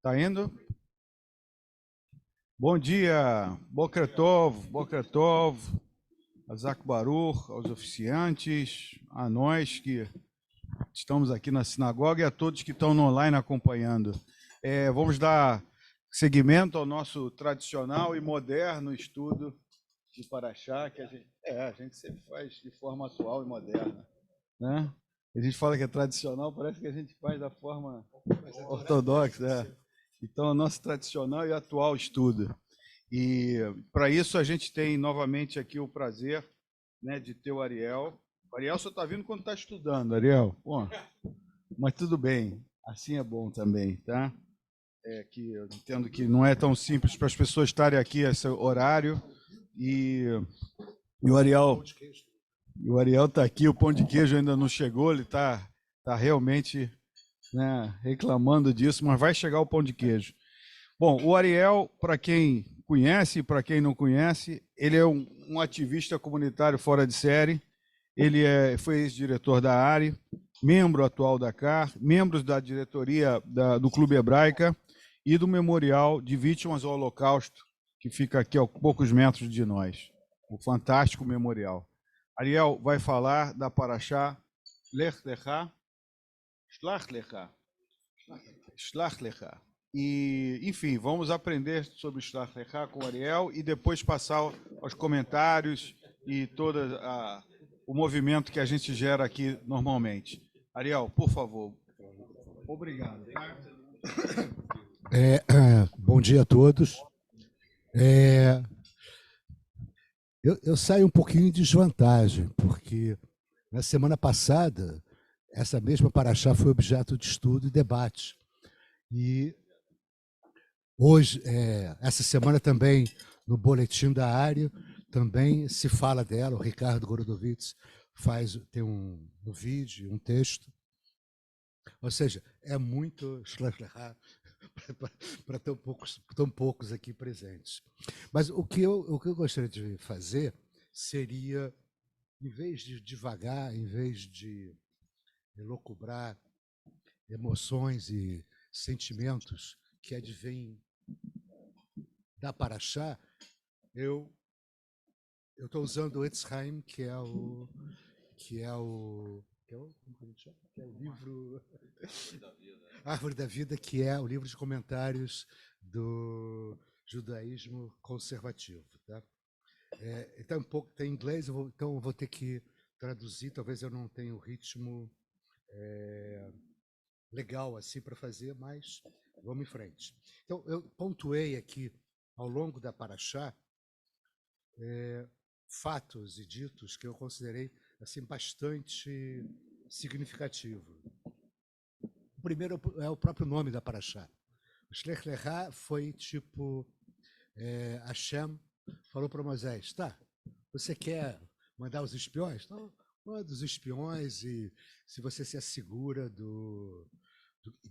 Tá indo? Bom dia, Boker Tov, Azak Baruch, aos oficiantes, a nós que estamos aqui na sinagoga e a todos que estão no online acompanhando. Vamos dar seguimento ao nosso tradicional e moderno estudo de Paraxá, que a gente sempre faz de forma atual e moderna, né? A gente fala que é tradicional, parece que a gente faz da forma ortodoxa, né? Então, é o nosso tradicional e atual estudo. E para isso a gente tem novamente aqui o prazer, né, de ter o Ariel. O Ariel só está vindo quando está estudando, Ariel. Pô, mas tudo bem, assim é bom também, tá? Que eu entendo que não é tão simples para as pessoas estarem aqui a esse horário. E, e o Ariel está aqui, o pão de queijo ainda não chegou, ele tá realmente, né, reclamando disso, mas vai chegar o pão de queijo. Bom, o Ariel, para quem conhece e para quem não conhece, ele é um ativista comunitário fora de série. Ele foi ex-diretor da ARE, membro atual da CAR, membro da diretoria do Clube Hebraica e do Memorial de Vítimas do Holocausto, que fica aqui a poucos metros de nós. O fantástico memorial. Ariel vai falar da Paraxá Lech Lecha, Shlach Lecha, Shlach Lecha. E, enfim, vamos aprender sobre Shlach Lecha com o Ariel e depois passar aos comentários e todo o movimento que a gente gera aqui normalmente. Ariel, por favor. Obrigado. Bom dia a todos. Eu saio um pouquinho em desvantagem, porque na semana passada, essa mesma paraxá foi objeto de estudo e debate. E hoje, essa semana também, no boletim da área, também se fala dela. O Ricardo Gorodovitz tem um vídeo, um texto. Ou seja, é muito para tão poucos aqui presentes. Mas o que eu gostaria de fazer seria, em vez de devagar, em vez de elocubrar emoções e sentimentos que advêm da Paraxá, eu estou usando o Etzheim, que é o livro Árvore da Vida, que é o livro de comentários do judaísmo conservativo, tá? Então um pouco tem inglês, então eu vou ter que traduzir. Talvez eu não tenha o ritmo legal assim para fazer, mas vamos em frente. Então eu pontuei aqui ao longo da Paraxá fatos e ditos que eu considerei assim bastante significativo. O primeiro é o próprio nome da Paraxá. O Shlech Lecha foi tipo, Hashem falou para Moisés, tá, você quer mandar os espiões? Então, manda os espiões e se você se assegura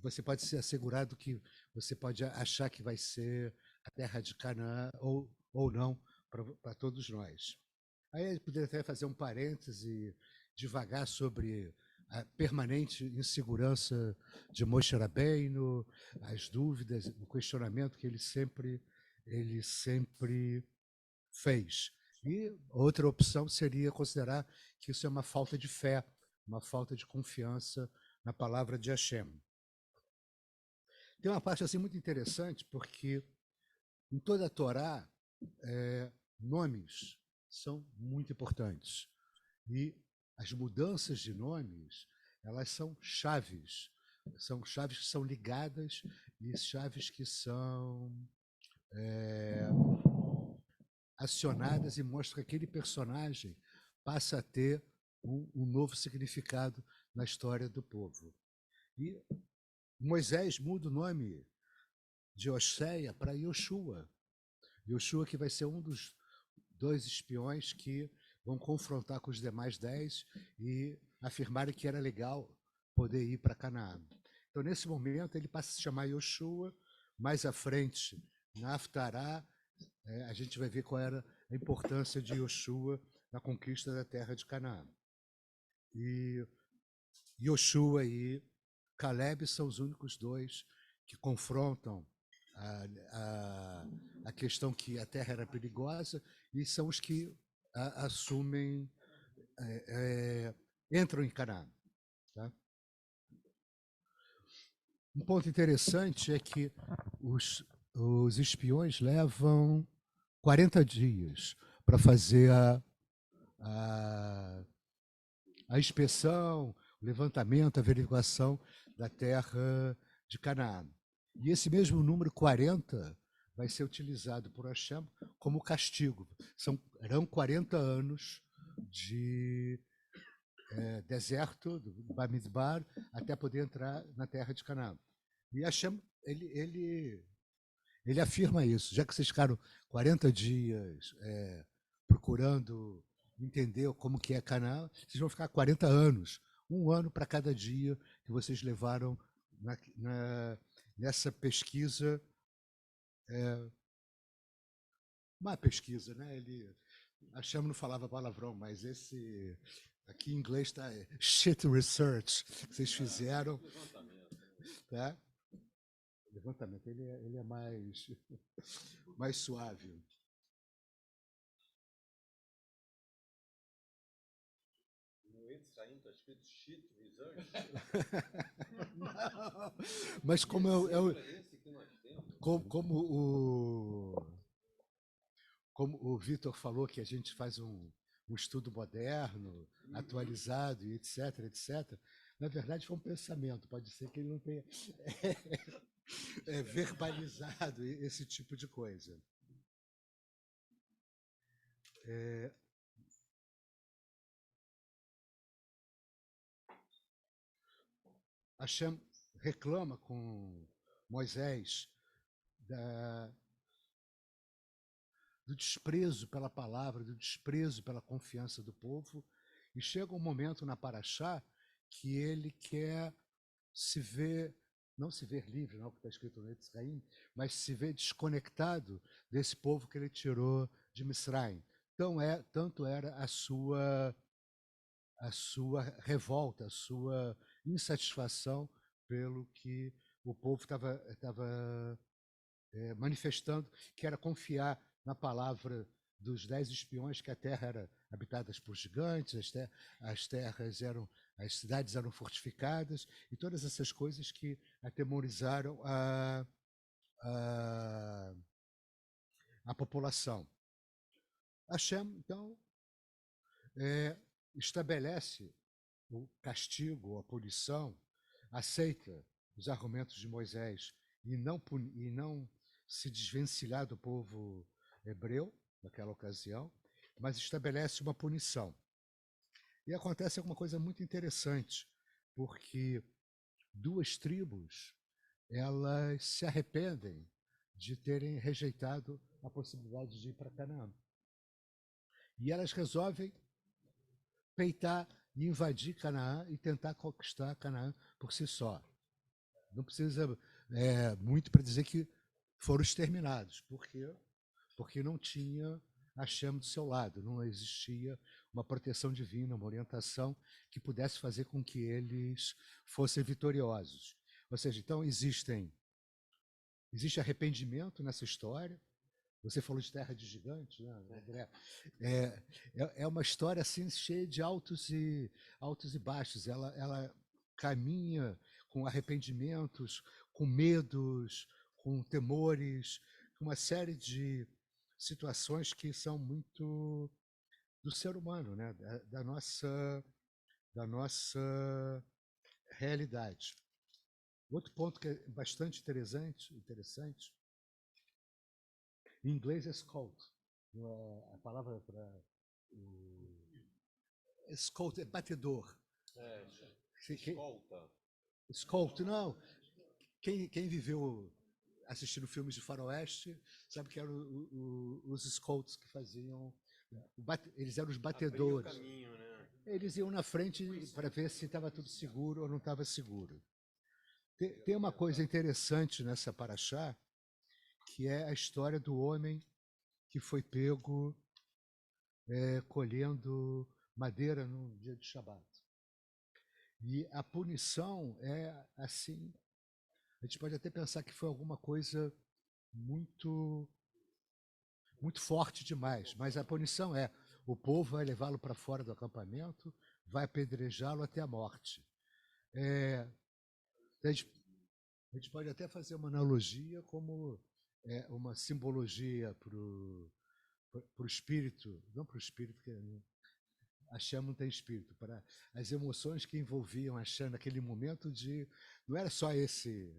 você pode se assegurar do que você pode achar que vai ser a terra de Canaã ou não para todos nós. Aí ele poderia até fazer um parêntese devagar sobre a permanente insegurança de Moshe Rabbeinu, as dúvidas, o questionamento que ele sempre fez. E outra opção seria considerar que isso é uma falta de fé, uma falta de confiança na palavra de Hashem. Tem uma parte assim muito interessante, porque em toda a Torá, nomes são muito importantes. E as mudanças de nomes, elas são chaves que são ligadas e chaves que são acionadas e mostram que aquele personagem passa a ter um novo significado na história do povo. E Moisés muda o nome de Oséia para Yoshua. Yoshua que vai ser um dos 2 espiões que vão confrontar com os demais 10 e afirmarem que era legal poder ir para Canaã. Então, nesse momento, ele passa a se chamar Yoshua. Mais à frente, na Haftará, a gente vai ver qual era a importância de Yoshua na conquista da terra de Canaã. E Yoshua e Caleb são os únicos 2 que confrontam a questão que a terra era perigosa e são os que assumem, entram em Canaã. Tá? Um ponto interessante é que os espiões levam 40 dias para fazer a inspeção, o levantamento, a averiguação da terra de Canaã. E esse mesmo número 40 vai ser utilizado por Hashem como castigo. Serão 40 anos de deserto, do Bamidbar, até poder entrar na terra de Canaã. E Hashem, ele afirma isso. Já que vocês ficaram 40 dias procurando entender como que é Canaã, vocês vão ficar 40 anos. Um ano para cada dia que vocês levaram nessa pesquisa. Uma pesquisa, né? Hashem não falava palavrão, mas esse aqui em inglês está shit research que vocês fizeram. Tá? Levantamento, ele é mais suave. No Etzraim está escrito shit research? Não, mas como o Vitor falou que a gente faz um estudo moderno, atualizado, e etc, etc. Na verdade, foi um pensamento. Pode ser que ele não tenha verbalizado esse tipo de coisa. Hashem reclama com Moisés do desprezo pela palavra, do desprezo pela confiança do povo, e chega um momento na Paraxá que ele quer não se ver livre, não, que está escrito no Etzraim, mas se ver desconectado desse povo que ele tirou de Misraim. Tanto era a sua revolta, a sua insatisfação pelo que o povo estava manifestando, que era confiar na palavra dos 10 espiões, que a terra era habitada por gigantes, as cidades eram fortificadas, e todas essas coisas que atemorizaram a população. Hashem, então, estabelece o castigo, a punição, aceita os argumentos de Moisés e não se desvencilhar do povo hebreu naquela ocasião, mas estabelece uma punição. E acontece alguma coisa muito interessante, porque 2 tribos elas se arrependem de terem rejeitado a possibilidade de ir para Canaã. E elas resolvem peitar e invadir Canaã e tentar conquistar Canaã por si só. Não precisa muito para dizer que foram exterminados. Por quê? Porque não tinha Hashem do seu lado, não existia uma proteção divina, uma orientação que pudesse fazer com que eles fossem vitoriosos. Ou seja, então existe arrependimento nessa história. Você falou de Terra de Gigantes, né, André? É uma história assim cheia de altos e baixos. Ela caminha com arrependimentos, com medos, com temores, uma série de situações que são muito do ser humano, né? da nossa realidade. Outro ponto que é bastante interessante, em inglês é scout. A palavra para scout é batedor. Escolta. Scout, não. Quem viveu assistindo filmes de faroeste sabe que eram os scouts que faziam. Eles eram os batedores. Abrir o caminho, né? Eles iam na frente para ver se estava tudo seguro ou não estava seguro. Tem uma coisa interessante nessa paraxá, que é a história do homem que foi pego colhendo madeira no dia de Shabat. E a punição é assim, a gente pode até pensar que foi alguma coisa muito, muito forte demais, mas a punição é: o povo vai levá-lo para fora do acampamento, vai apedrejá-lo até a morte. É, a gente a gente pode até fazer uma analogia como uma simbologia para o espírito, não para o espírito, porque a chama não tem espírito, para as emoções que envolviam a chama naquele momento de. Não era só esse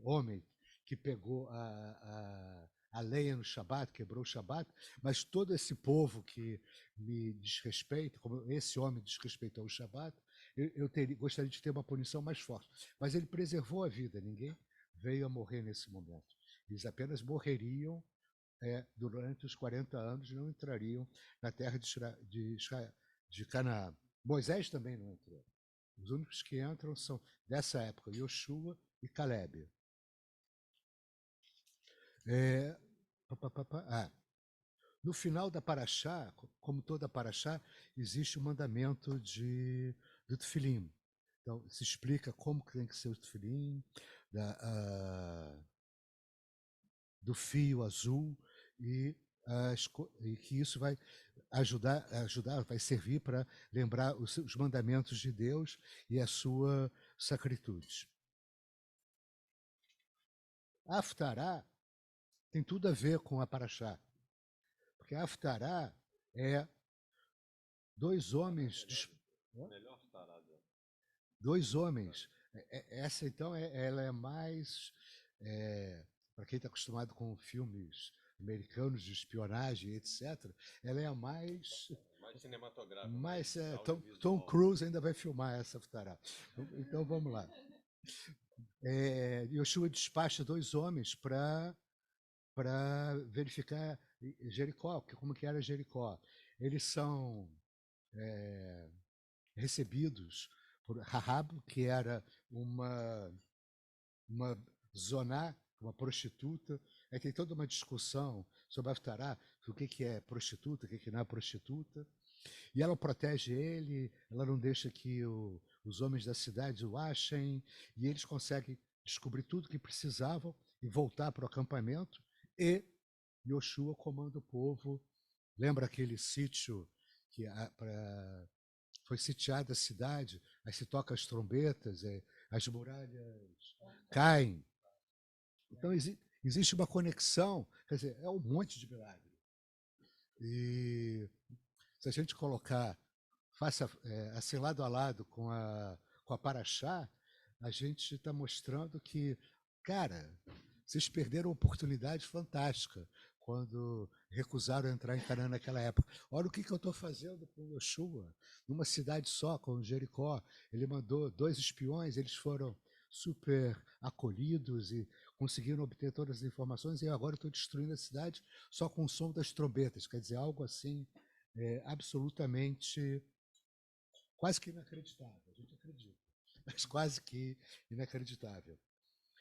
homem que pegou a lenha no Shabat, quebrou o Shabat, mas todo esse povo que me desrespeita, como esse homem desrespeitou o Shabat, gostaria de ter uma punição mais forte. Mas ele preservou a vida, ninguém veio a morrer nesse momento. Eles apenas morreriam durante os 40 anos, não entrariam na terra de Canaã. Moisés também não entrou. Os únicos que entram são, dessa época, Yoshua e Caleb. No final da Paraxá, como toda Paraxá, existe o mandamento do Tefilim. Então, se explica como que tem que ser o Tefilim, do fio azul, e que isso vai ajudar, vai servir para lembrar os mandamentos de Deus e a sua sacritude. A Haftará tem tudo a ver com a Paraxá, porque a Haftará é dois homens. Melhor tarada. Dois homens. Essa, então, ela é mais. Para quem está acostumado com filmes americanos de espionagem, etc., ela é a mais. Mais cinematográfica. Mais, Tom Cruise ainda vai filmar essa Haftará. Então vamos lá. Yoshua despacha dois homens para verificar Jericó, como que era Jericó. Eles são recebidos por Rahab, que era uma zoná, uma prostituta. Aí tem toda uma discussão sobre a Haftará, o que é prostituta, o que não é prostituta. E ela protege ele, ela não deixa que os homens da cidade o achem, e eles conseguem descobrir tudo o que precisavam e voltar para o acampamento. E Yoshua comanda o povo. Lembra aquele sítio que foi sitiada a cidade, aí se toca as trombetas, as muralhas caem. Então existe uma conexão, quer dizer, é um monte de milagre. E se a gente colocar, faça assim lado a lado com a Paraxá, a gente está mostrando que, cara, vocês perderam uma oportunidade fantástica quando recusaram entrar em Canaã naquela época. Olha o que eu estou fazendo com Yoshua, numa cidade só, com Jericó. Ele mandou 2 espiões, eles foram super acolhidos e conseguiram obter todas as informações, e agora estou destruindo a cidade só com o som das trombetas. Quer dizer, algo assim absolutamente, quase que inacreditável. A gente acredita, mas quase que inacreditável.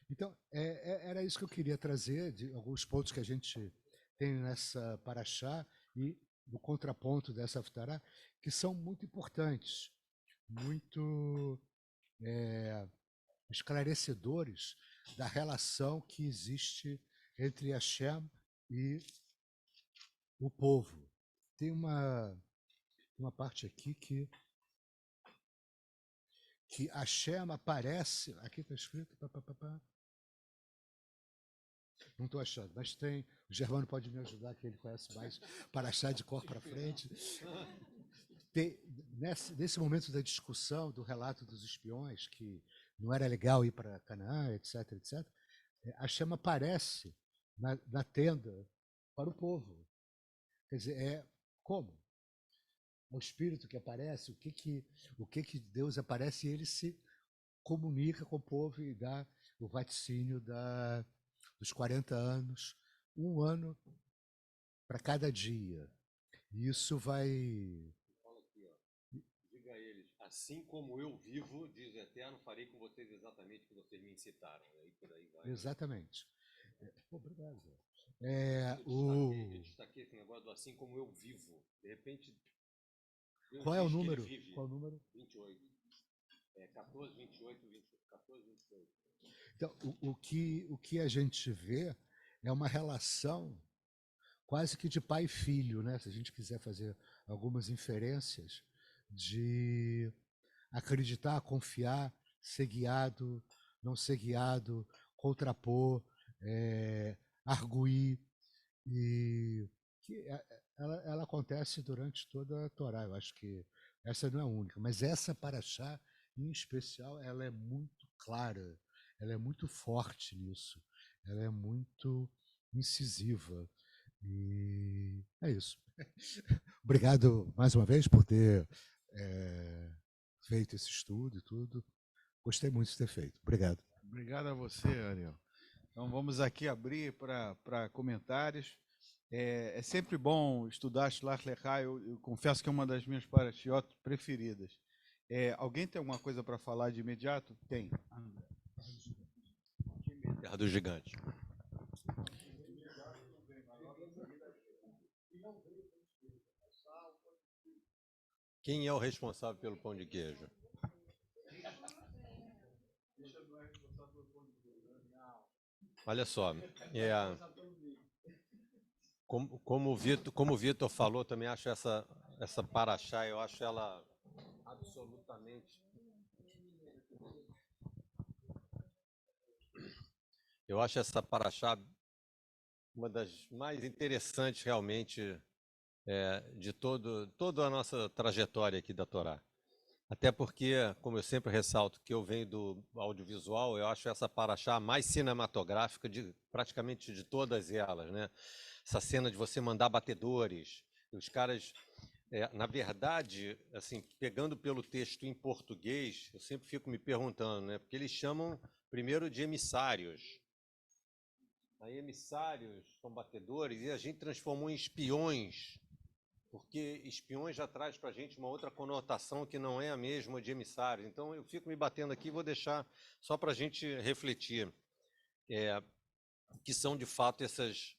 Então, era isso que eu queria trazer, de alguns pontos que a gente tem nessa Paraxá e do contraponto dessa Haftará, que são muito importantes, muito esclarecedores da relação que existe entre Hashem e o povo. Tem uma parte aqui que Hashem aparece, aqui está escrito, não estou achando, mas tem, o Germano pode me ajudar, que ele conhece mais, para achar de cor para frente. Tem, nesse momento da discussão, do relato dos espiões, que não era legal ir para Canaã, etc., etc., Hashem aparece na tenda para o povo. Quer dizer, como? O Espírito que aparece, o que Deus aparece, e ele se comunica com o povo e dá o vaticínio dos 40 anos, 1 ano para cada dia. E isso vai. Fala aqui, ó. Diga a eles, assim como eu vivo, diz o Eterno, farei com vocês exatamente o que vocês me incitaram. E aí por aí vai. Exatamente. Obrigado. Eu destaquei esse negócio do assim como eu vivo. De repente, Deus Qual é o diz que número? ele vive. Qual é o número? 28. 14, 28, 14, 28. Então, o que a gente vê é uma relação quase que de pai e filho, né? Se a gente quiser fazer algumas inferências de acreditar, confiar, ser guiado, não ser guiado, contrapor, arguir, e que ela acontece durante toda a Torá. Eu acho que essa não é a única, mas essa paraxá, em especial, ela é muito clara, ela é muito forte nisso, ela é muito incisiva. E é isso. Obrigado mais uma vez por ter feito esse estudo e tudo. Gostei muito de ter feito. Obrigado. Obrigado a você, Ariel. Então vamos aqui abrir para comentários. É sempre bom estudar Shlach Lecha. Eu confesso que é uma das minhas parashiot preferidas. Alguém tem alguma coisa para falar de imediato? Tem. Terra do Gigante. Quem é o responsável pelo pão de queijo? Olha só, como o Vitor falou, também acho essa paraxá, eu acho ela absolutamente... Eu acho essa paraxá uma das mais interessantes realmente de toda a nossa trajetória aqui da Torá. Até porque, como eu sempre ressalto, que eu venho do audiovisual, eu acho essa paraxá mais cinematográfica praticamente de todas elas, né? Essa cena de você mandar batedores, os caras, na verdade, assim, pegando pelo texto em português, eu sempre fico me perguntando, né? Porque eles chamam primeiro de emissários. Aí emissários são batedores e a gente transformou em espiões, porque espiões já traz para a gente uma outra conotação que não é a mesma de emissários. Então, eu fico me batendo aqui e vou deixar só para a gente refletir, que são, de fato, essas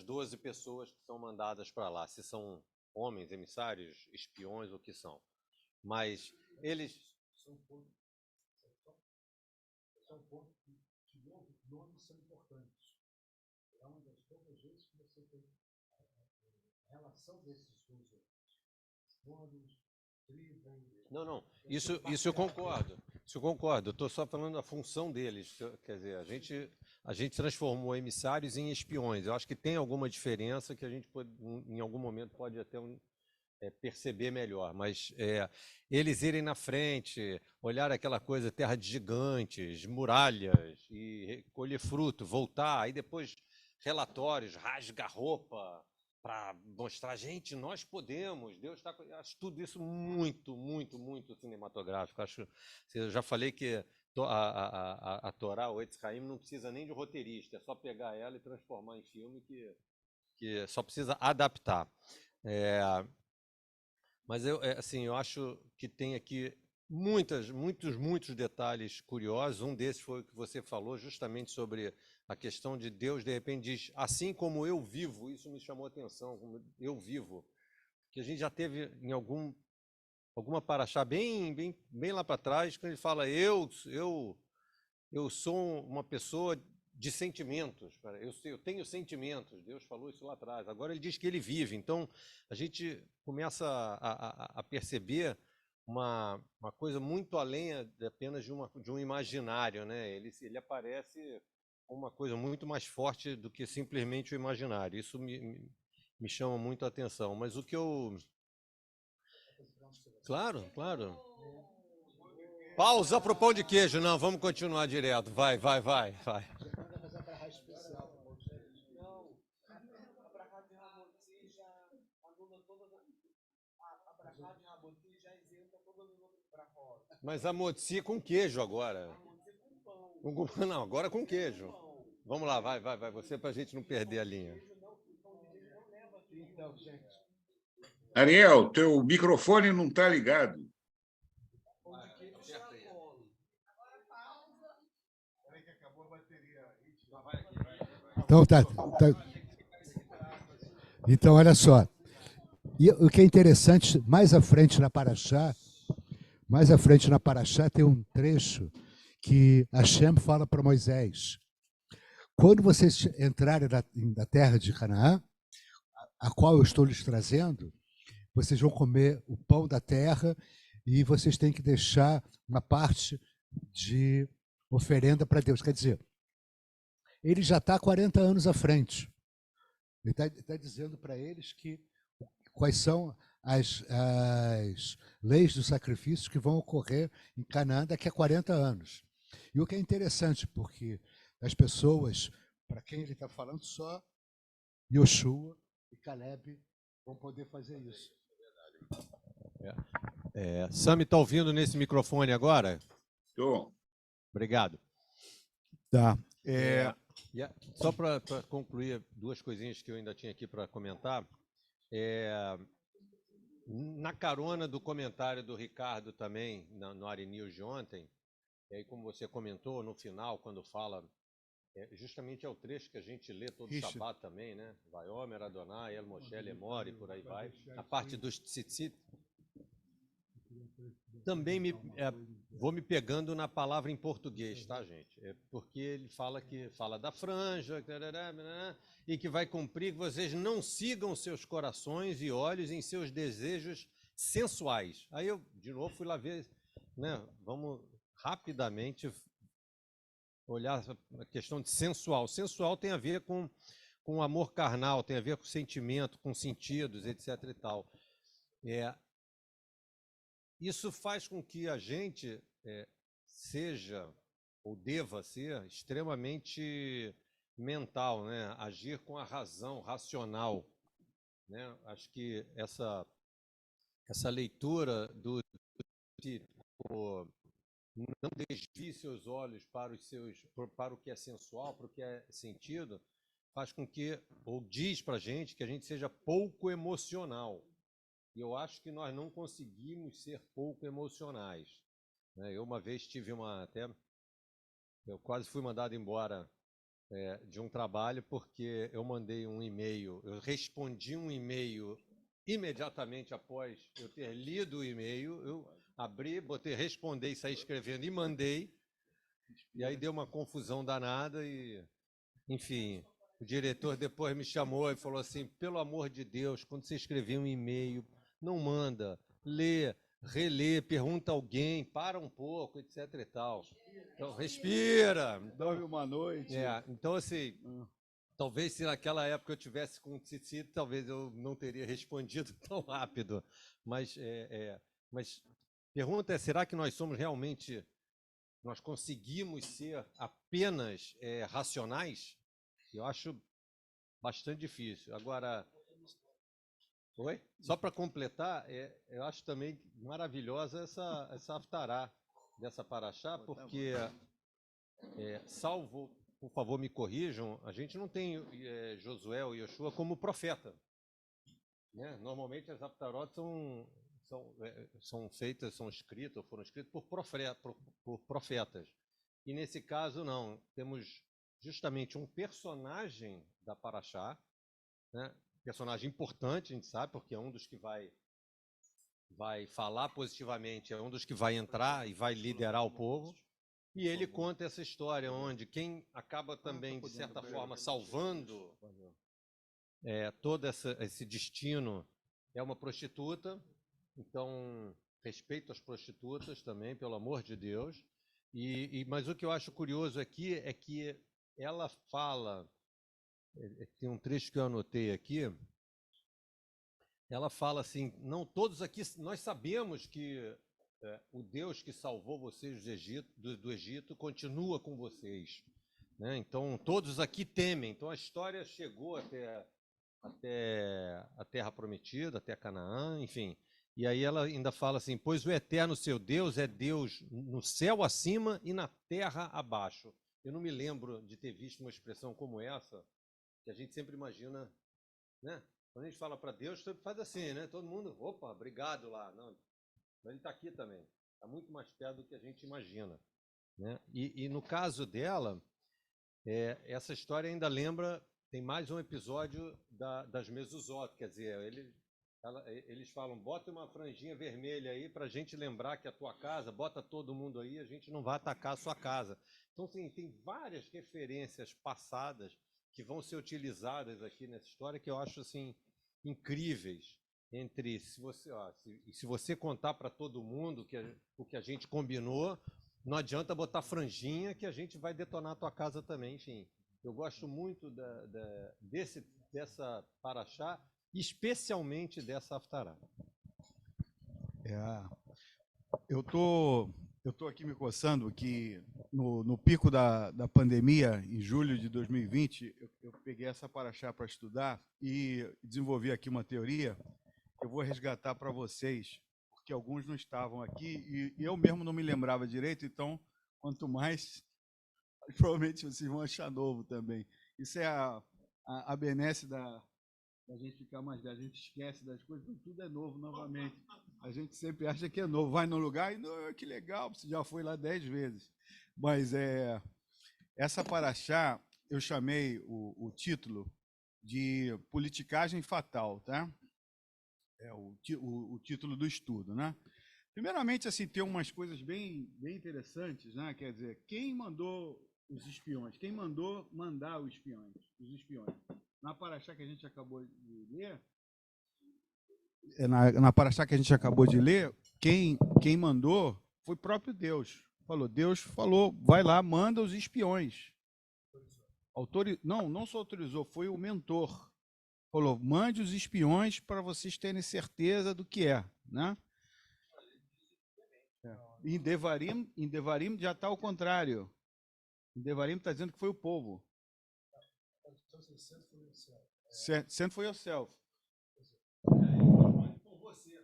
12 pessoas que são mandadas para lá, se são homens, emissários, espiões, ou que são. Mas eles... São pontos que, de novo, nomes são importantes. É uma das poucas vezes que você tem a relação desses dois nomes, Não, isso eu concordo. Isso eu concordo. Eu estou só falando da função deles. Quer dizer, a gente transformou emissários em espiões. Eu acho que tem alguma diferença que a gente pode, em algum momento pode até perceber melhor. Mas eles irem na frente, olhar aquela coisa, terra de gigantes, muralhas, e colher fruto, voltar, aí depois relatórios, rasga a roupa, para mostrar, gente, nós podemos, Deus está... Acho tudo isso muito, muito, muito cinematográfico. Eu já falei que a Torá, o Etz Chaim, não precisa nem de roteirista, é só pegar ela e transformar em filme, que só precisa adaptar. Mas eu acho que tem aqui muitos detalhes curiosos. Um desses foi o que você falou, justamente sobre a questão de Deus, de repente, diz, assim como eu vivo. Isso me chamou a atenção, como eu vivo. Que a gente já teve em alguma paraxá bem lá para trás, quando ele fala, eu sou uma pessoa de sentimentos, eu tenho sentimentos. Deus falou isso lá atrás. Agora ele diz que ele vive. Então, a gente começa a perceber uma coisa muito além apenas de um imaginário, né? Ele aparece como uma coisa muito mais forte do que simplesmente o imaginário. Isso me chama muito a atenção. Mas o que eu... Claro. Pausa para o pão de queijo. Não, vamos continuar direto. Vai. Mas a motzi com queijo agora. Não, agora com queijo. Vamos lá, vai. Você, para a gente não perder a linha. Ariel, teu microfone não está ligado. Então, tá. Então, olha só. E o que é interessante, mais à frente na paraxá, Mais à frente na Paraxá tem um trecho que Hashem fala para Moisés: quando vocês entrarem na terra de Canaã, a qual eu estou lhes trazendo, vocês vão comer o pão da terra e vocês têm que deixar uma parte de oferenda para Deus. Quer dizer, ele já está 40 anos à frente. Ele está dizendo para eles quais são as leis dos sacrifícios que vão ocorrer em Canaã daqui a 40 anos. E o que é interessante, porque as pessoas, para quem ele está falando, só Yoshua e Caleb vão poder fazer isso. Sami, está ouvindo nesse microfone agora? Estou. Obrigado. Tá. Só para concluir duas coisinhas que eu ainda tinha aqui para comentar. Na carona do comentário do Ricardo também, no Ari News de ontem, e aí como você comentou no final, quando fala, justamente é o trecho que a gente lê todo Shabbat também, né? Vaiomer Adonai, El Moshe, Lemor, e por aí vai. A parte dos tzitzit. Também vou me pegando na palavra em português, tá, gente? Porque ele fala da franja, e que vai cumprir que vocês não sigam seus corações e olhos em seus desejos sensuais. Aí eu, de novo, fui lá ver, né? Vamos rapidamente olhar a questão de sensual. Sensual tem a ver com amor carnal, tem a ver com sentimento, com sentidos, etc. e tal. Isso faz com que a gente seja, ou deva ser, extremamente mental, né? Agir com a razão, racional. Né? Acho que essa leitura não desvie seus olhos para o que é sensual, para o que é sentido, faz com que, ou diz para a gente seja pouco emocional. E eu acho que nós não conseguimos ser pouco emocionais. Eu uma vez eu quase fui mandado embora de um trabalho porque eu mandei um e-mail, eu respondi um e-mail imediatamente após eu ter lido o e-mail, eu abri, botei responder e saí escrevendo e mandei, e aí deu uma confusão danada e, enfim, o diretor depois me chamou e falou assim, pelo amor de Deus, quando você escrever um e-mail, não manda, lê, relê, pergunta a alguém, para um pouco, etc. e tal. Então, respira. Dorme uma noite. Então, assim, talvez se naquela época eu tivesse com o tzitzit, talvez eu não teria respondido tão rápido. Mas pergunta é, será que nós somos realmente, nós conseguimos ser apenas racionais? Eu acho bastante difícil. Agora... Oi? Só para completar, eu acho também maravilhosa essa haftará dessa paraxá, porque, salvo, por favor, me corrijam, a gente não tem Josué ou Yoshua como profeta. Né? Normalmente as haftarot são feitas, são escritas, ou foram escritas por profetas. E nesse caso, não. Temos justamente um personagem da paraxá, né? Personagem importante, a gente sabe, porque é um dos que vai falar positivamente, é um dos que vai entrar e vai liderar o povo, e ele conta essa história onde quem acaba também, de certa forma, salvando todo esse destino é uma prostituta, então respeito às prostitutas também, pelo amor de Deus, mas o que eu acho curioso aqui é que ela fala... Tem um trecho que eu anotei aqui. Ela fala assim, não, todos aqui, nós sabemos que o Deus que salvou vocês do Egito continua com vocês. Né? Então, todos aqui temem. Então, a história chegou até a Terra Prometida, até Canaã, enfim. E aí ela ainda fala assim, pois o eterno seu Deus é Deus no céu acima e na terra abaixo. Eu não me lembro de ter visto uma expressão como essa, que a gente sempre imagina, né? Quando a gente fala para Deus, sempre faz assim, né? Todo mundo, opa, obrigado lá. Não, ele está aqui também. Está muito mais perto do que a gente imagina. Né? E no caso dela, essa história ainda lembra, tem mais um episódio das Mezuzot, quer dizer, Eles falam, bota uma franjinha vermelha aí para a gente lembrar que a tua casa, bota todo mundo aí, a gente não vai atacar a sua casa. Então tem várias referências passadas que vão ser utilizadas aqui nessa história que eu acho assim incríveis. Entre se você contar para todo mundo o que a gente combinou, não adianta botar franjinha que a gente vai detonar a tua casa também. Enfim, eu gosto muito dessa paraxá, especialmente dessa Haftará. Eu tô aqui me coçando que no pico da pandemia, em julho de 2020, eu peguei essa paraxá para estudar e desenvolvi aqui uma teoria que eu vou resgatar para vocês, porque alguns não estavam aqui e eu mesmo não me lembrava direito, então, quanto mais, provavelmente vocês vão achar novo também. Isso é a benesse da gente ficar mais velho. A gente esquece das coisas, tudo é novo novamente. A gente sempre acha que é novo. Vai no lugar e, não, que legal, você já foi lá 10 vezes. Mas essa paraxá, eu chamei o título de Politicagem Fatal, tá? É o título do estudo, né? Primeiramente, assim, tem umas coisas bem interessantes, né? Quer dizer, quem mandou os espiões? Quem mandou mandar os espiões? Na paraxá que a gente acabou de ler, na paraxá que a gente acabou de ler, quem mandou foi o próprio Deus. Deus falou, vai lá, manda os espiões. Não só autorizou, foi o mentor. Falou, mande os espiões para vocês terem certeza do que é, né? Em Devarim já está ao contrário. Em Devarim está dizendo que foi o povo. Sendo foi yourself.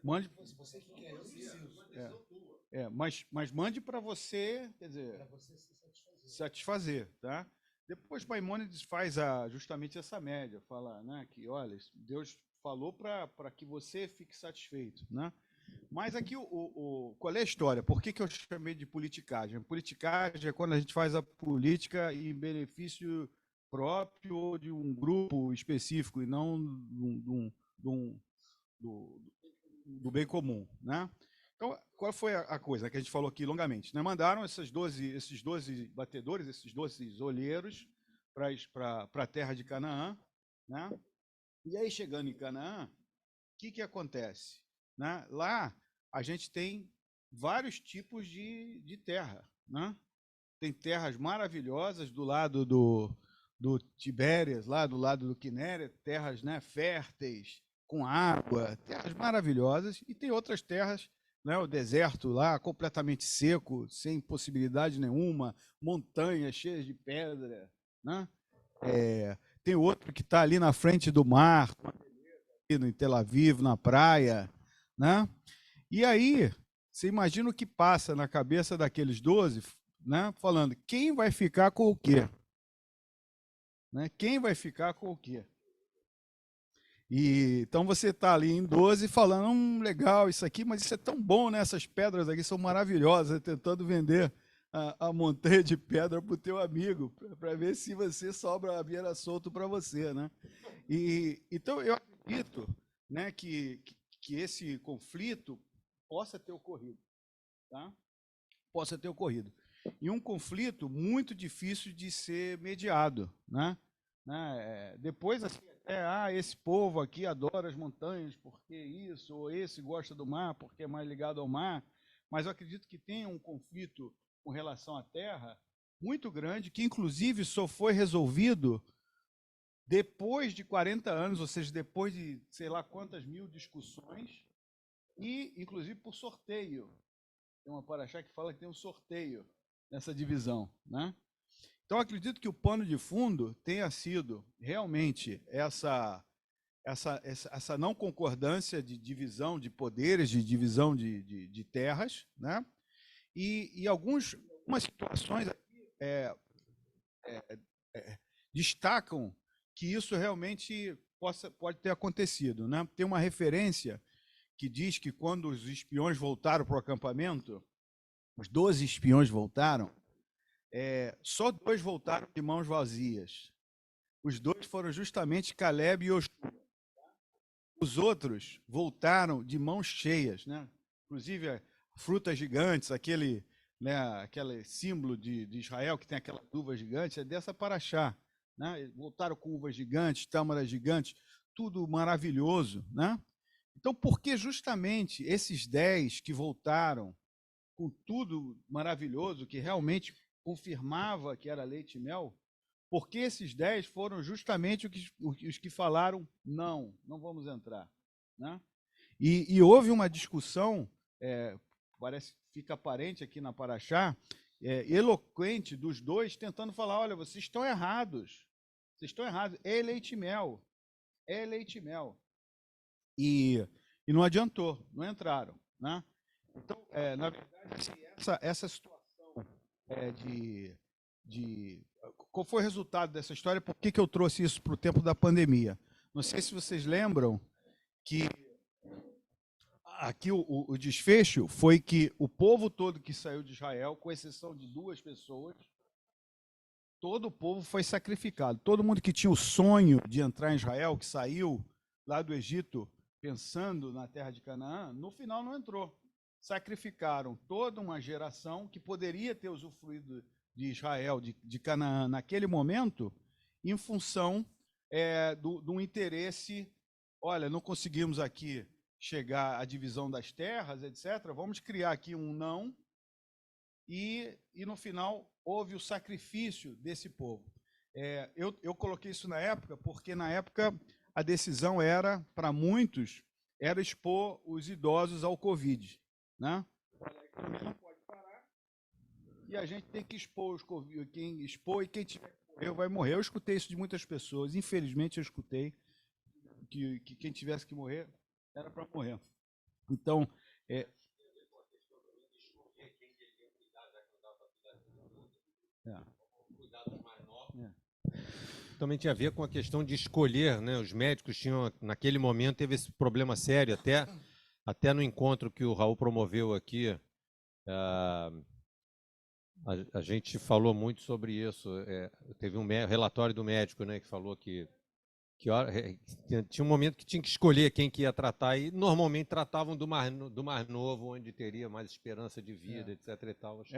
Mande você que quer, mas mande para você, quer dizer, para você se satisfazer, tá? Depois Maimônides faz justamente essa média, fala, né, que olha, Deus falou para que você fique satisfeito, né? Mas aqui qual é a história? Por que eu chamei de politicagem? Politicagem é quando a gente faz a política em benefício próprio ou de um grupo específico e não do bem comum, né? Então, qual foi a coisa que a gente falou aqui longamente? Né? Mandaram esses 12 batedores, esses 12 olheiros para a terra de Canaã, né? E aí, chegando em Canaã, o que acontece? Né? Lá, a gente tem vários tipos de terra, né? Tem terras maravilhosas do lado do Tibérias, lá do lado do Quinéria, terras, né, férteis, com água, terras maravilhosas, e tem outras terras, né, o deserto lá, completamente seco, sem possibilidade nenhuma, montanhas cheias de pedra, né? Tem outro que está ali na frente do mar, em Tel Aviv, na praia, né? E aí, você imagina o que passa na cabeça daqueles 12, né, falando, quem vai ficar com o quê? Né? Quem vai ficar com o quê? E, então você está ali em 12 falando, legal isso aqui, mas isso é tão bom, né? Essas pedras aqui são maravilhosas, tentando vender a montanha de pedra para o teu amigo, para ver se você sobra a beira solto para você, né? Então eu acredito, né, que esse conflito possa ter ocorrido, tá? Possa ter ocorrido. E um conflito muito difícil de ser mediado, né? Depois, assim, esse povo aqui adora as montanhas, porque isso, ou esse gosta do mar, porque é mais ligado ao mar, mas eu acredito que tem um conflito com relação à terra muito grande, que inclusive só foi resolvido depois de 40 anos, ou seja, depois de sei lá quantas mil discussões, e inclusive por sorteio. Tem uma paraxá que fala que tem um sorteio nessa divisão, né? Então, acredito que o pano de fundo tenha sido realmente essa não concordância de divisão de poderes, de divisão de terras, né? E algumas situações destacam que isso realmente pode ter acontecido, né? Tem uma referência que diz que quando os espiões voltaram para o acampamento, os 12 espiões voltaram, só 2 voltaram de mãos vazias. Os 2 foram justamente Caleb e Yoshua. Os outros voltaram de mãos cheias, né? Inclusive, frutas gigantes, aquele símbolo de Israel, que tem aquela uva gigante, é dessa paraxá. Né? Voltaram com uvas gigantes, tâmaras gigantes, tudo maravilhoso. Né? Então, por que justamente esses 10 que voltaram com tudo maravilhoso, que realmente confirmava que era leite e mel, porque esses 10 foram justamente os que falaram, não vamos entrar. Né? E houve uma discussão, parece que fica aparente aqui na Paraxá, eloquente dos dois, tentando falar, olha, vocês estão errados, é leite e mel, é leite e mel. E não adiantou, não entraram. Né? Então, na verdade, assim, essa situação qual foi o resultado dessa história? Por que eu trouxe isso para o tempo da pandemia? Não sei se vocês lembram que aqui o desfecho foi que o povo todo que saiu de Israel, com exceção de 2 pessoas, todo o povo foi sacrificado. Todo mundo que tinha o sonho de entrar em Israel, que saiu lá do Egito pensando na terra de Canaã, no final não entrou. Sacrificaram toda uma geração que poderia ter usufruído de Israel, de Canaã, naquele momento, em função do interesse, olha, não conseguimos aqui chegar à divisão das terras, etc., vamos criar aqui um não, e no final houve o sacrifício desse povo. Eu coloquei isso na época, porque na época a decisão era, para muitos, era expor os idosos ao Covid. Né? A economia não pode parar e a gente tem que expor quem expor, e quem tiver que morrer vai morrer. Eu escutei isso de muitas pessoas, infelizmente eu escutei que quem tivesse que morrer era para morrer. Então, também tinha a ver com a questão de escolher, né? Os médicos tinham, naquele momento, teve esse problema sério, até no encontro que o Raul promoveu aqui, a gente falou muito sobre isso. Teve um relatório do médico, né, que falou que tinha um momento que tinha que escolher quem que ia tratar, e normalmente tratavam do mais novo, onde teria mais esperança de vida, etc. E tal. Acho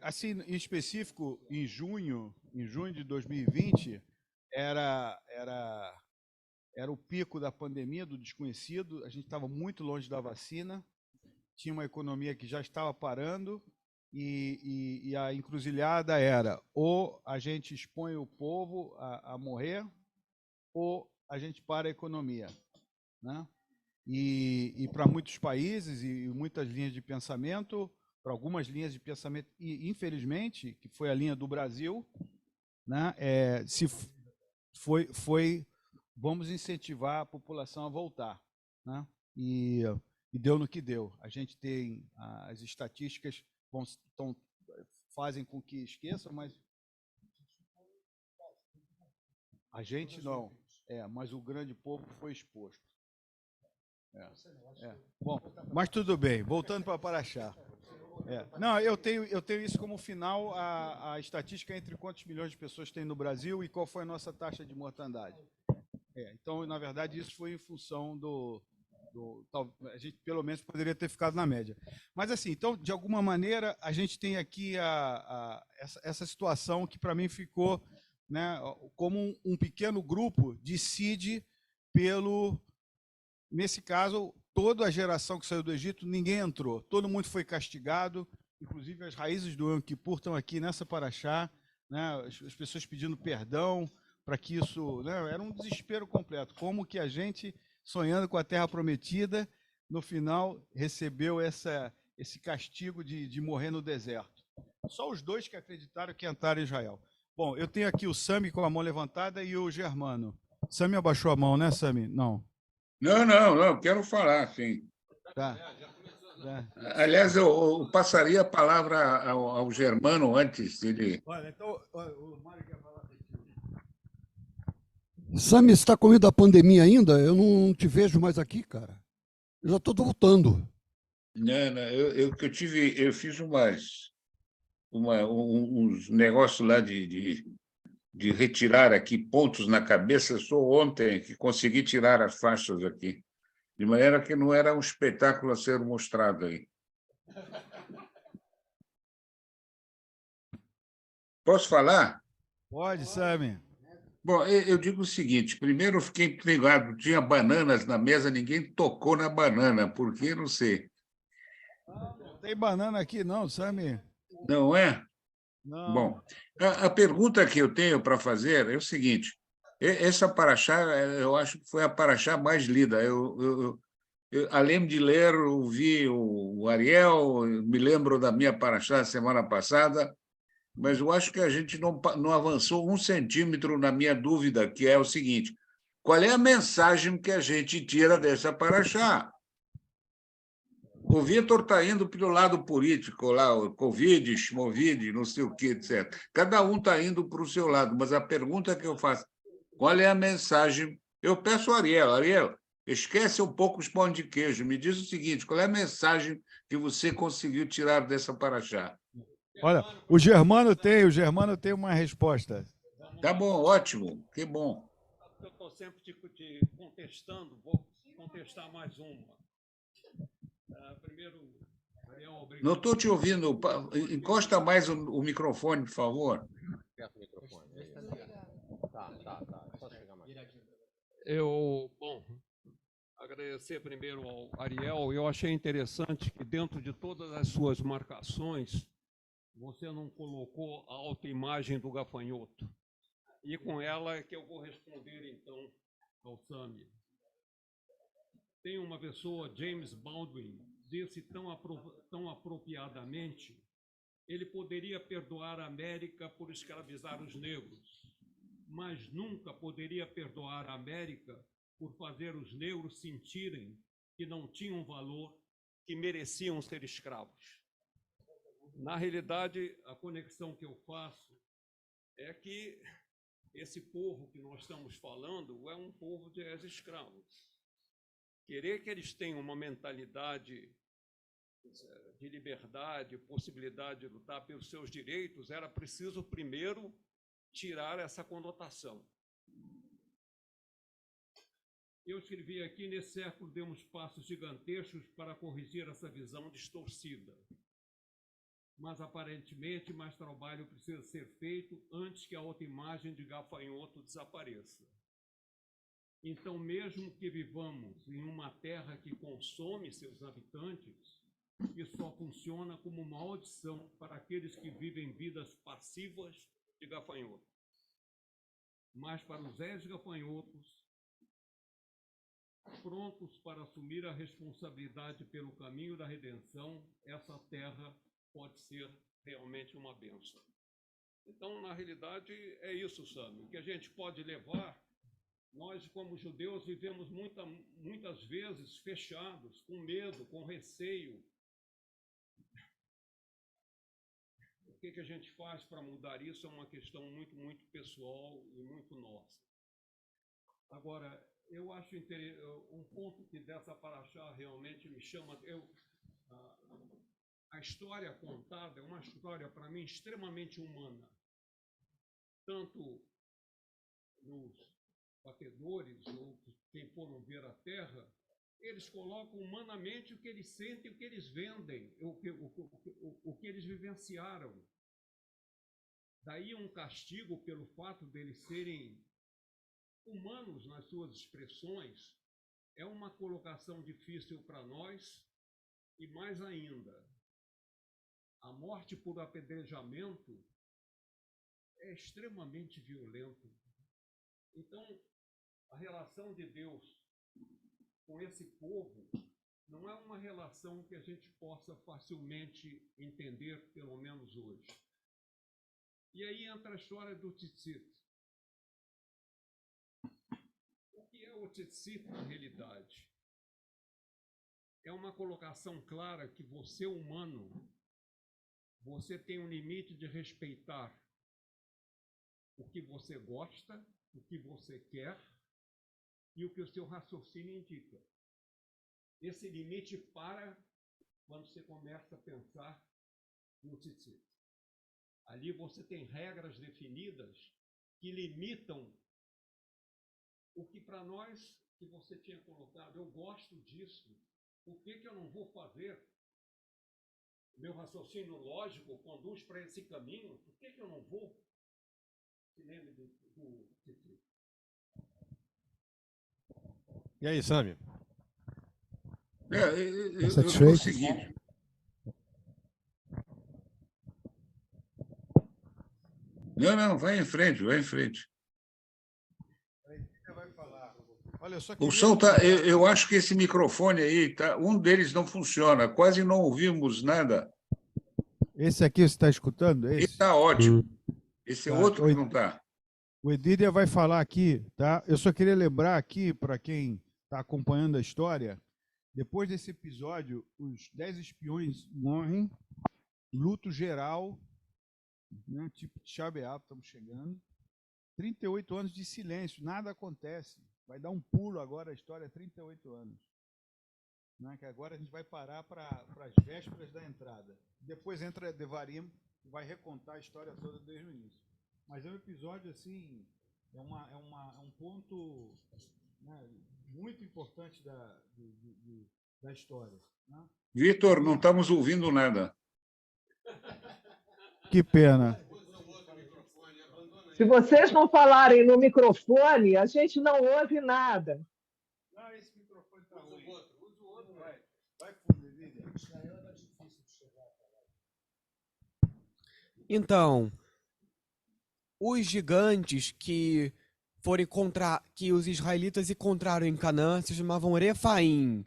assim, em específico, em junho de 2020, era o pico da pandemia, do desconhecido, a gente estava muito longe da vacina, tinha uma economia que já estava parando, e a encruzilhada era ou a gente expõe o povo a morrer, ou a gente para a economia. Né? E para muitos países e muitas linhas de pensamento, para algumas linhas de pensamento, e infelizmente, que foi a linha do Brasil, né, foi vamos incentivar a população a voltar. Né? E deu no que deu. A gente tem as estatísticas fazem com que esqueçam, mas a gente não. Mas o grande povo foi exposto. Bom, mas tudo bem. Voltando para Paraxá. Não, eu tenho isso como final, a estatística entre quantos milhões de pessoas tem no Brasil e qual foi a nossa taxa de mortandade. Então, na verdade, isso foi em função a gente pelo menos poderia ter ficado na média. Mas assim, então, de alguma maneira, a gente tem aqui essa situação que para mim ficou, né, como um pequeno grupo decide nesse caso, toda a geração que saiu do Egito, ninguém entrou, todo mundo foi castigado, inclusive as raízes do Yom Kippur estão aqui nessa paraxá, né, as pessoas pedindo perdão para que isso, né, era um desespero completo, como que a gente, sonhando com a Terra Prometida, no final recebeu esse castigo de morrer no deserto. Só os 2 que acreditaram que entraram em Israel. Bom, eu tenho aqui o Sami com a mão levantada e o Germano. Sami abaixou a mão, né, Sami? Não. Não, quero falar, sim. Tá. Aliás, eu passaria a palavra ao Germano antes dele. Olha, então, o Mário quer falar. Sami, você está com medo da pandemia ainda? Eu não te vejo mais aqui, cara. Eu já estou voltando. Não, eu fiz uns negócios lá de de retirar aqui pontos na cabeça, só ontem que consegui tirar as faixas aqui, de maneira que não era um espetáculo a ser mostrado aí. Posso falar? Pode, Sami. Bom, eu digo o seguinte: primeiro eu fiquei intrigado, tinha bananas na mesa, ninguém tocou na banana, por quê? Não sei. Não tem banana aqui, não, Sami. Não é? Não. Bom, a pergunta que eu tenho para fazer é o seguinte: essa paraxá, eu acho que foi a paraxá mais lida. Além de ler, eu vi o Ariel, me lembro da minha paraxá semana passada, mas eu acho que a gente não avançou 1 centímetro na minha dúvida, que é o seguinte: qual é a mensagem que a gente tira dessa paraxá? O Vitor está indo pelo lado político, lá, o Covid, Schmovid, não sei o quê, etc. Cada um está indo para o seu lado, mas a pergunta que eu faço: qual é a mensagem? Eu peço ao Ariel, esquece um pouco os pão de queijo, me diz o seguinte: qual é a mensagem que você conseguiu tirar dessa paraxá? Olha, o Germano tem uma resposta. Tá bom, ótimo, que bom. Eu estou sempre te contestando, vou contestar mais uma. Primeiro, Ariel, obrigado. Não estou te ouvindo. Encosta mais o microfone, por favor. Aperta o microfone. Tá. Só chegar mais. Bom, agradecer primeiro ao Ariel. Eu achei interessante que dentro de todas as suas marcações, você não colocou a autoimagem do gafanhoto. E com ela é que eu vou responder, então, ao Sami. Tem uma pessoa, James Baldwin, disse tão apropriadamente: ele poderia perdoar a América por escravizar os negros, mas nunca poderia perdoar a América por fazer os negros sentirem que não tinham valor, que mereciam ser escravos. Na realidade, a conexão que eu faço é que esse povo que nós estamos falando é um povo de ex-escravos. Querer que eles tenham uma mentalidade de liberdade, possibilidade de lutar pelos seus direitos, era preciso primeiro tirar essa conotação. Eu escrevi aqui: nesse século demos passos gigantescos para corrigir essa visão distorcida. Mas, aparentemente, mais trabalho precisa ser feito antes que a autoimagem de gafanhoto desapareça. Então, mesmo que vivamos em uma terra que consome seus habitantes, isso só funciona como maldição para aqueles que vivem vidas passivas de gafanhoto. Mas para os ex-gafanhotos, prontos para assumir a responsabilidade pelo caminho da redenção, essa terra pode ser realmente uma bênção. Então, na realidade, é isso, Sami. O que a gente pode levar. Nós, como judeus, vivemos muitas vezes fechados, com medo, com receio. O que a gente faz para mudar isso é uma questão muito, muito pessoal e muito nossa. Agora, eu acho um ponto que dessa paraxá realmente me chama. A história contada é uma história, para mim, extremamente humana. Tanto nos batedores ou quem foram ver a terra, eles colocam humanamente o que eles sentem, o que eles vendem, o que eles vivenciaram. Daí um castigo pelo fato deles serem humanos nas suas expressões é uma colocação difícil para nós. E mais ainda, a morte por apedrejamento é extremamente violento. Então, a relação de Deus com esse povo não é uma relação que a gente possa facilmente entender, pelo menos hoje. E aí entra a história do tzitzit. O que é o tzitzit na realidade? É uma colocação clara que você, humano, você tem um limite de respeitar o que você gosta, o que você quer e o que o seu raciocínio indica. Esse limite para quando você começa a pensar no tzitzit. Ali você tem regras definidas que limitam o que para nós, que você tinha colocado, eu gosto disso. Por que eu não vou fazer? Meu raciocínio lógico conduz para esse caminho. Por que eu não vou? Se lembre do Titi. E aí, Sami? Eu satisfeito? o seguinte. Não, vai em frente, vai em frente. Olha, eu só O queria som tá, lembrar- eu acho que esse microfone aí, tá, um deles não funciona, quase não ouvimos nada. Esse aqui você está escutando? Ele Esse? está ótimo. Esse é Tá. outro que não está. O Edília vai falar aqui, tá? Eu só queria lembrar aqui, para quem está acompanhando a história, depois desse episódio, os 10 espiões morrem, luto geral, né? Tipo de chabear, estamos chegando. 38 anos de silêncio, nada acontece. Vai dar um pulo agora a história, 38 anos. Né? Que agora a gente vai parar para as vésperas da entrada. Depois entra Devarim, que vai recontar a história toda desde o início. Mas é um episódio, assim, é um ponto, né, muito importante da história. Né? Vitor, não estamos ouvindo nada. Que pena. Se vocês não falarem no microfone, a gente não ouve nada. Não, esse microfone está ruim. Usa o outro, vai. Vai fundo, Edília. Então, os gigantes que que os israelitas encontraram em Canaã se chamavam Refaim,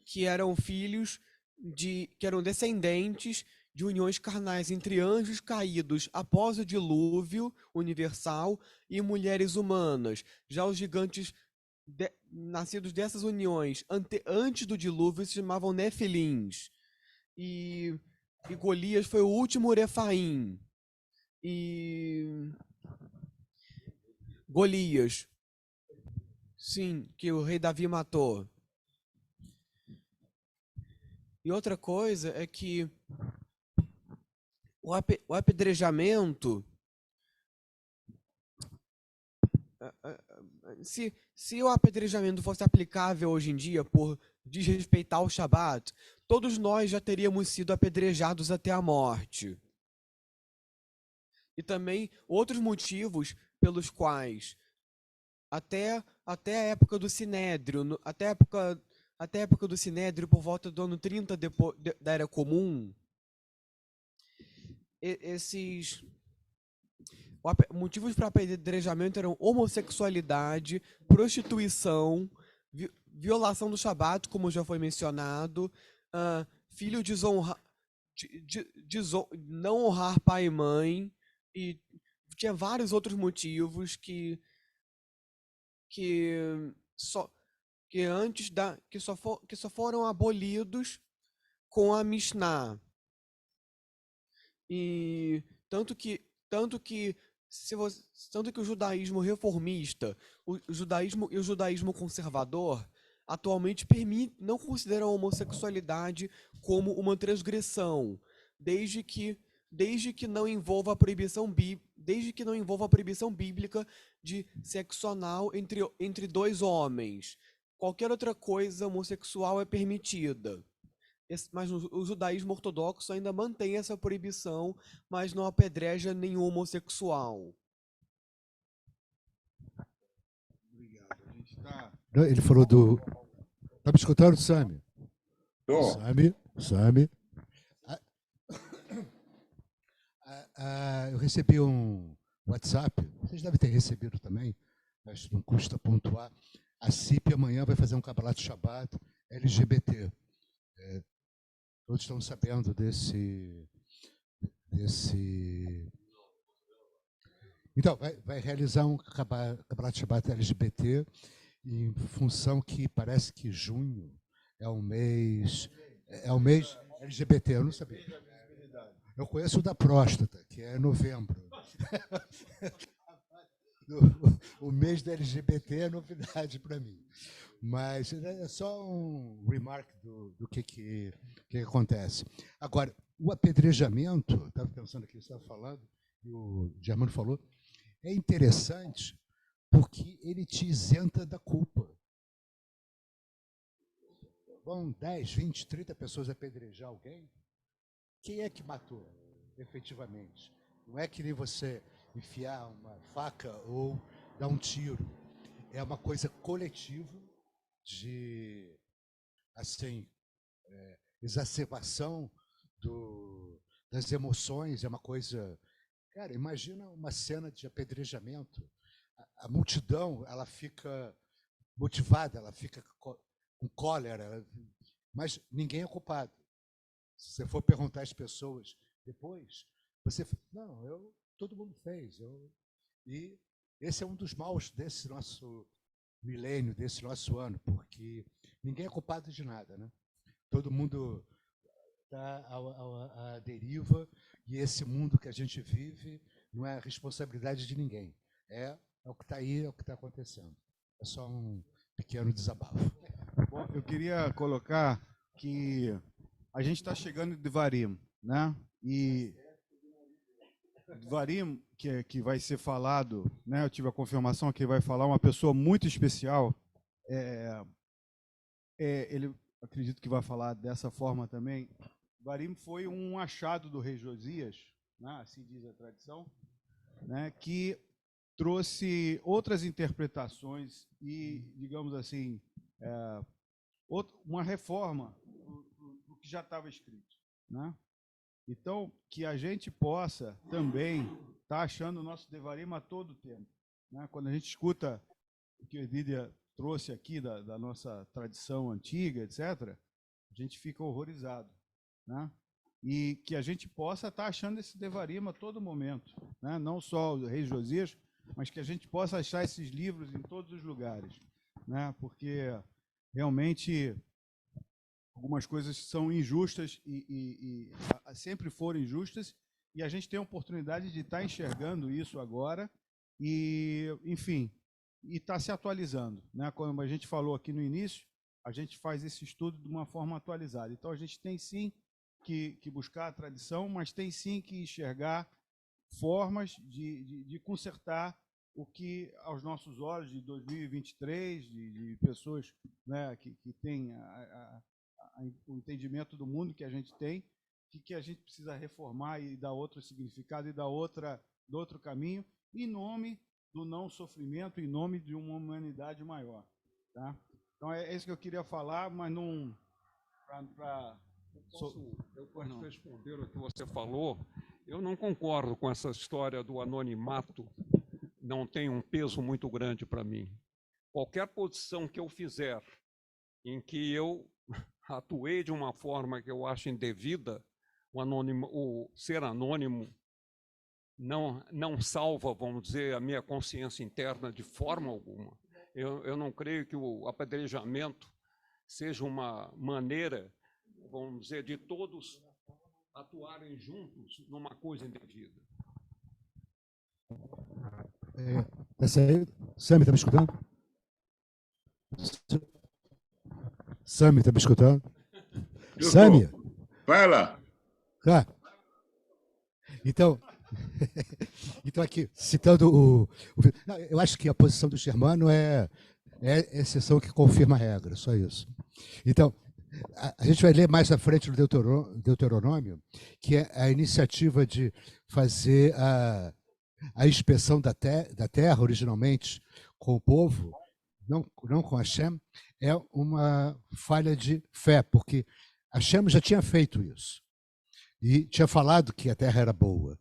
que eram que eram descendentes de uniões carnais entre anjos caídos após o dilúvio universal e mulheres humanas. Já os gigantes nascidos dessas uniões antes do dilúvio se chamavam Nefilins. E Golias foi o último Refaim. E Golias, sim, que o rei Davi matou. E outra coisa é que o apedrejamento, se o apedrejamento fosse aplicável hoje em dia por desrespeitar o Shabat, todos nós já teríamos sido apedrejados até a morte. E também outros motivos pelos quais até a época do Sinédrio, até a época do Sinédrio, por volta do ano 30 da Era Comum, motivos para apedrejamento eram homossexualidade, prostituição, violação do Shabat, como já foi mencionado, filho não honrar pai e mãe, e tinha vários outros motivos que só foram abolidos com a Mishnah. E tanto que o judaísmo reformista, o judaísmo conservador atualmente não consideram a homossexualidade como uma transgressão, desde que não envolva a proibição bíblica de sexo anal entre dois homens. Qualquer outra coisa homossexual é permitida. Mas o judaísmo ortodoxo ainda mantém essa proibição, mas não apedreja nenhum homossexual. Obrigado. A gente está... Ele falou do... Está me escutando, Sami? Tô. Sami. Eu recebi um WhatsApp, vocês devem ter recebido também, mas não custa pontuar. A CIP amanhã vai fazer um Kabbalat Shabbat LGBT. Todos estão sabendo desse... Então, vai realizar um Kabbalat Shabbat LGBT em função que parece que junho é o mês LGBT, eu não sabia. Eu conheço o da próstata, que é novembro. O mês da LGBT é novidade para mim. Mas é só um remark do que acontece. Agora, o apedrejamento, estava pensando aqui, você estava falando, e o Germano falou, é interessante porque ele te isenta da culpa. Vão 10, 20, 30 pessoas apedrejar alguém. Quem é que matou, efetivamente? Não é que nem você enfiar uma faca ou dar um tiro. É uma coisa coletiva de, assim, exacerbação das emoções. É uma coisa... Cara, imagina uma cena de apedrejamento. A multidão, ela fica motivada, ela fica com cólera, mas ninguém é culpado. Se você for perguntar às pessoas depois, você não, todo mundo fez. E esse é um dos maus desse nosso milênio, desse nosso ano, porque ninguém é culpado de nada, né? Todo mundo está à deriva, e esse mundo que a gente vive não é a responsabilidade de ninguém. É o que está aí, é o que está acontecendo. É só um pequeno desabafo. Bom, eu queria colocar que a gente está chegando de Devarim, né? E Devarim, que vai ser falado, né? Eu tive a confirmação que vai falar uma pessoa muito especial. Ele, acredito que vai falar dessa forma também. Devarim foi um achado do rei Josias, né? Assim diz a tradição, né? Que trouxe outras interpretações e, digamos assim, uma reforma do que já estava escrito, né? Então, que a gente possa também estar achando o nosso Devarim a todo tempo, né? Quando a gente escuta o que o Edília trouxe aqui da nossa tradição antiga, etc., a gente fica horrorizado, né? E que a gente possa estar achando esse Devarim a todo momento, né? Não só o rei Josias, mas que a gente possa achar esses livros em todos os lugares, né? Porque realmente algumas coisas são injustas e sempre foram injustas, e a gente tem a oportunidade de estar enxergando isso agora e, enfim, e estar se atualizando, né? Como a gente falou aqui no início, a gente faz esse estudo de uma forma atualizada. Então, a gente tem sim que buscar a tradição, mas tem sim que enxergar formas de consertar o que, aos nossos olhos, de 2023, de pessoas, né, que têm o entendimento do mundo que a gente tem, que a gente precisa reformar e dar outro significado e dar do outro caminho, em nome do não sofrimento, em nome de uma humanidade maior. Tá? Então, é isso que eu queria falar, mas não... Eu posso responder o que você falou. Eu não concordo com essa história do anonimato, não tem um peso muito grande para mim. Qualquer posição que eu fizer em que eu atuei de uma forma que eu acho indevida, o ser anônimo não salva, vamos dizer, a minha consciência interna de forma alguma. Eu não creio que o apedrejamento seja uma maneira, vamos dizer, de todos atuarem juntos numa coisa indevida. Sami, está me escutando? Sami, está me escutando? Sami? Vai lá. Tá. Então aqui, citando não, eu acho que a posição do Germano é exceção que confirma a regra, só isso. Então, a gente vai ler mais à frente do Deuteronômio, que é a iniciativa de fazer a inspeção da terra, originalmente, com o povo, não com Hashem, é uma falha de fé, porque Hashem já tinha feito isso. E tinha falado que a terra era boa.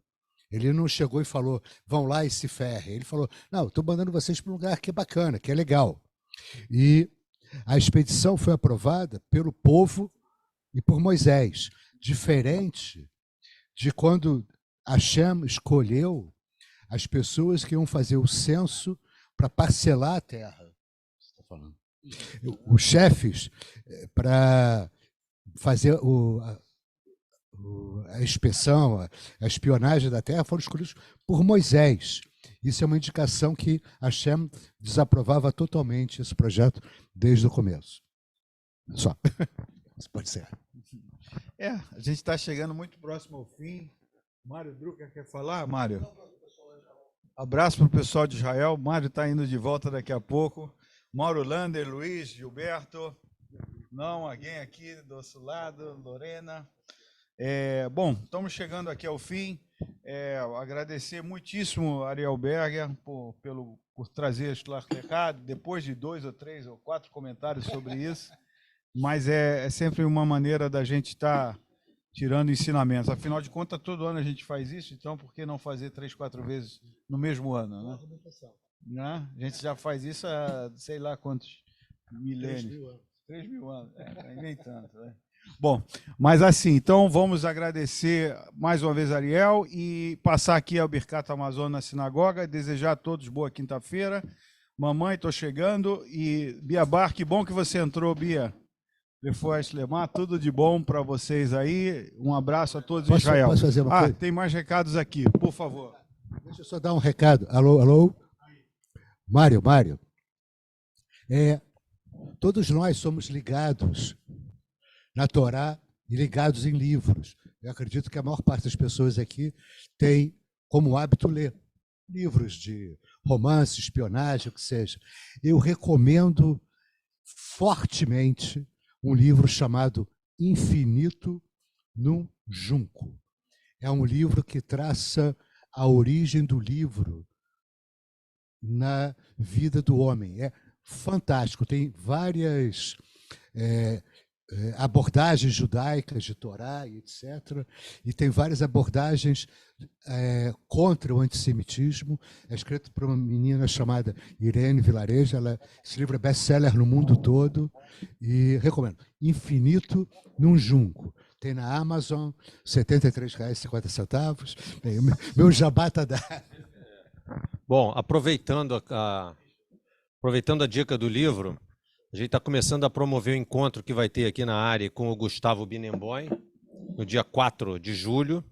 Ele não chegou e falou, vão lá e se ferrem. Ele falou, não, estou mandando vocês para um lugar que é bacana, que é legal. E a expedição foi aprovada pelo povo e por Moisés, diferente de quando Hashem escolheu as pessoas que iam fazer o censo para parcelar a terra. Você está falando? Os chefes para fazer a inspeção, a espionagem da terra foram escolhidos por Moisés. Isso é uma indicação que Hashem desaprovava totalmente esse projeto desde o começo. Só. Isso pode ser. A gente está chegando muito próximo ao fim. Mário Drucker quer falar, Mário? Abraço para o pessoal de Israel. O Mário está indo de volta daqui a pouco. Mauro Lander, Luiz, Gilberto. Não, alguém aqui do outro lado, Lorena. Bom, estamos chegando aqui ao fim. Agradecer muitíssimo a Ariel Berger por trazer a depois de 2 ou 3 ou 4 comentários sobre isso. Mas é sempre uma maneira da gente estar tirando ensinamentos. Afinal de contas, todo ano a gente faz isso, então por que não fazer 3, 4 vezes no mesmo ano? Né? A gente já faz isso há sei lá quantos milênios. 3.000 anos. Nem tanto. Né? Bom, mas assim, então vamos agradecer mais uma vez a Ariel e passar aqui ao Birkat Hamazon na sinagoga, desejar a todos boa quinta-feira. Mamãe, estou chegando. E Bia Bar, que bom que você entrou, Bia. Depois, Lemar, tudo de bom para vocês aí. Um abraço a todos em Israel. Posso fazer uma coisa? Tem mais recados aqui, por favor. Deixa eu só dar um recado. Alô? Mário. Todos nós somos ligados na Torá e ligados em livros. Eu acredito que a maior parte das pessoas aqui tem como hábito ler livros de romance, espionagem, o que seja. Eu recomendo fortemente um livro chamado Infinito num Junco. É um livro que traça a origem do livro na vida do homem. É fantástico, tem várias abordagens judaicas de Torá e etc. E tem várias abordagens contra o antissemitismo. É escrito por uma menina chamada Irene Vilarejo. Esse livro é best-seller no mundo todo e recomendo. Infinito num Junco. Tem na Amazon, R$ 73,50. Meu jabá está dado. Bom, aproveitando a dica do livro, a gente está começando a promover o encontro que vai ter aqui na área com o Gustavo Binemboim, no dia 4 de julho,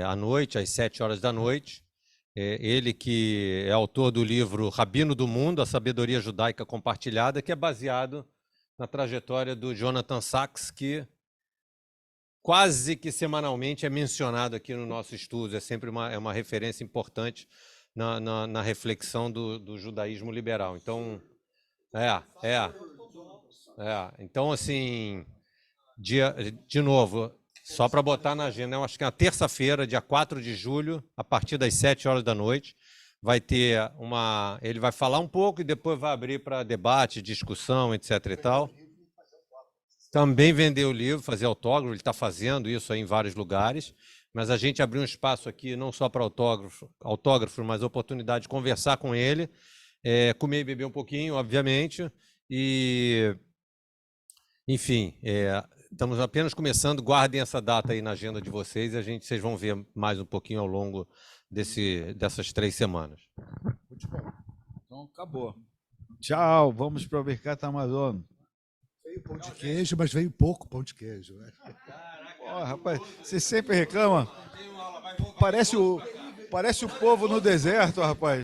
à noite, às 7 horas da noite. Ele que é autor do livro Rabino do Mundo, a Sabedoria Judaica Compartilhada, que é baseado na trajetória do Jonathan Sacks, que quase que semanalmente é mencionado aqui no nosso estudo. É sempre uma referência importante na reflexão do judaísmo liberal. Então, então, assim, de novo, só para botar na agenda, eu acho que na terça-feira, dia 4 de julho, a partir das 7 horas da noite, vai ter ele vai falar um pouco e depois vai abrir para debate, discussão, etc. e tal. Também vender o livro, fazer autógrafo, ele está fazendo isso aí em vários lugares, mas a gente abriu um espaço aqui não só para autógrafos, mas a oportunidade de conversar com ele, comer e beber um pouquinho, obviamente, e, enfim, estamos apenas começando. Guardem essa data aí na agenda de vocês e vocês vão ver mais um pouquinho ao longo dessas 3 semanas. Muito bom. Então, acabou. Tchau, vamos para o Birkat Hamazon. Veio pão de queijo, mas veio pouco pão de queijo. Né? Pô, rapaz, você sempre reclama. Parece o povo no deserto, rapaz.